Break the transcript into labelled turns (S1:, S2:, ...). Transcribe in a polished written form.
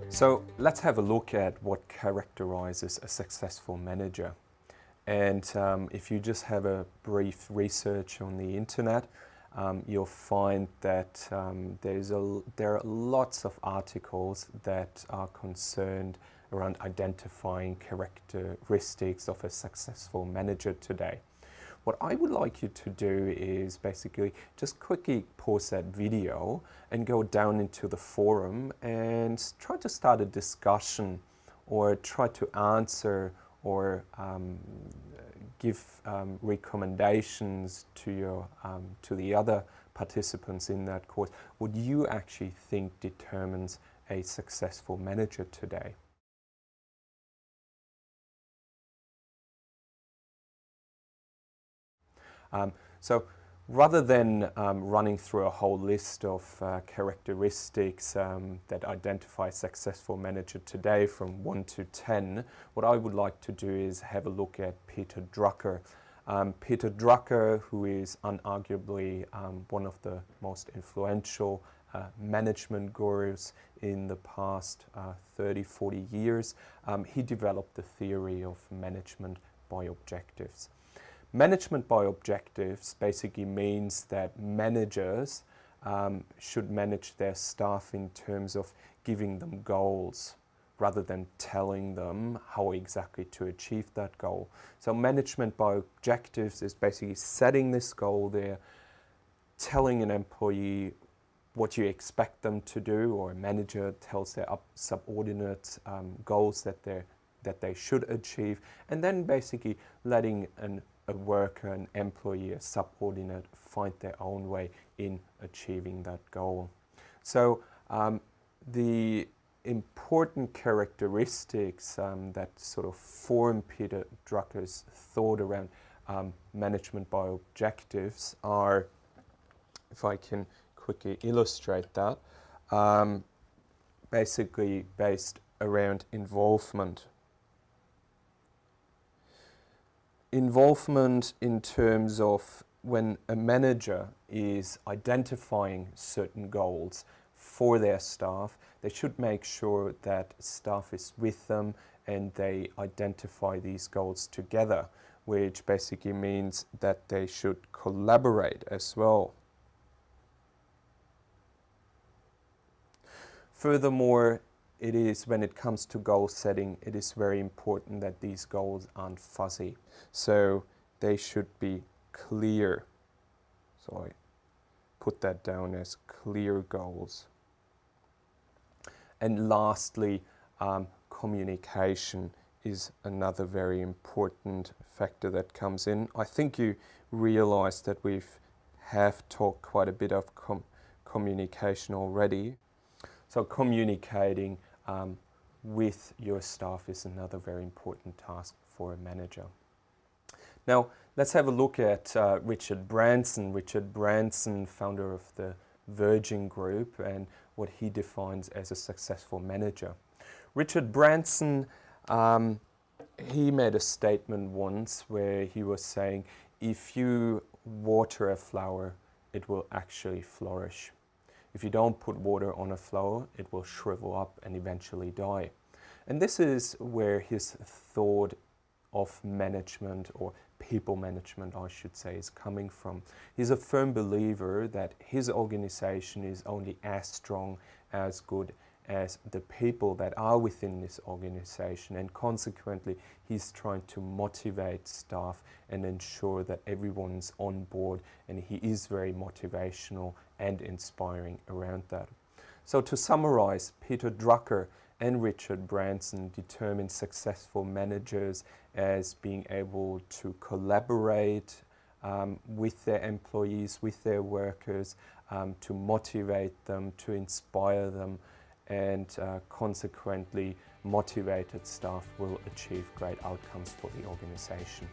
S1: So let's have a look at what characterizes a successful manager. And if you just have a brief research on the internet, you'll find that there are lots of articles that are concerned around identifying characteristics of a successful manager today. What I would like you to do is basically just quickly pause that video and go down into the forum and try to start a discussion or try to answer or give recommendations to the other participants in that course. What you actually think determines a successful manager today? So rather than running through a whole list of characteristics that identify a successful manager today from 1 to 10, what I would like to do is have a look at Peter Drucker. Peter Drucker, who is unarguably one of the most influential management gurus in the past 30-40 years, he developed the theory of management by objectives. Management by objectives basically means that managers should manage their staff in terms of giving them goals rather than telling them how exactly to achieve that goal. So management by objectives is basically setting this goal there, telling an employee what you expect them to do, or a manager tells their subordinates goals that they should achieve, and then basically letting a worker, an employee, a subordinate find their own way in achieving that goal. So the important characteristics that sort of form Peter Drucker's thought around management by objectives are, if I can quickly illustrate that, basically based around involvement. Involvement in terms of when a manager is identifying certain goals for their staff, they should make sure that staff is with them and they identify these goals together, which basically means that they should collaborate as well. Furthermore, it is, when it comes to goal setting, it is very important that these goals aren't fuzzy. So they should be clear. So I put that down as clear goals. And lastly, communication is another very important factor that comes in. I think you realize that we have talked quite a bit of communication already. So communicating with your staff is another very important task for a manager. Now, let's have a look at Richard Branson. Richard Branson, founder of the Virgin Group, and what he defines as a successful manager. Richard Branson, he made a statement once where he was saying, if you water a flower, it will actually flourish. If you don't put water on a flower, it will shrivel up and eventually die. And this is where his thought of management, or people management, I should say, is coming from. He's a firm believer that his organization is only as strong, as good as the people that are within this organization, and consequently he's trying to motivate staff and ensure that everyone's on board, and he is very motivational and inspiring around that. So to summarize, Peter Drucker and Richard Branson determine successful managers as being able to collaborate with their employees, with their workers, to motivate them, to inspire them, and consequently motivated staff will achieve great outcomes for the organization.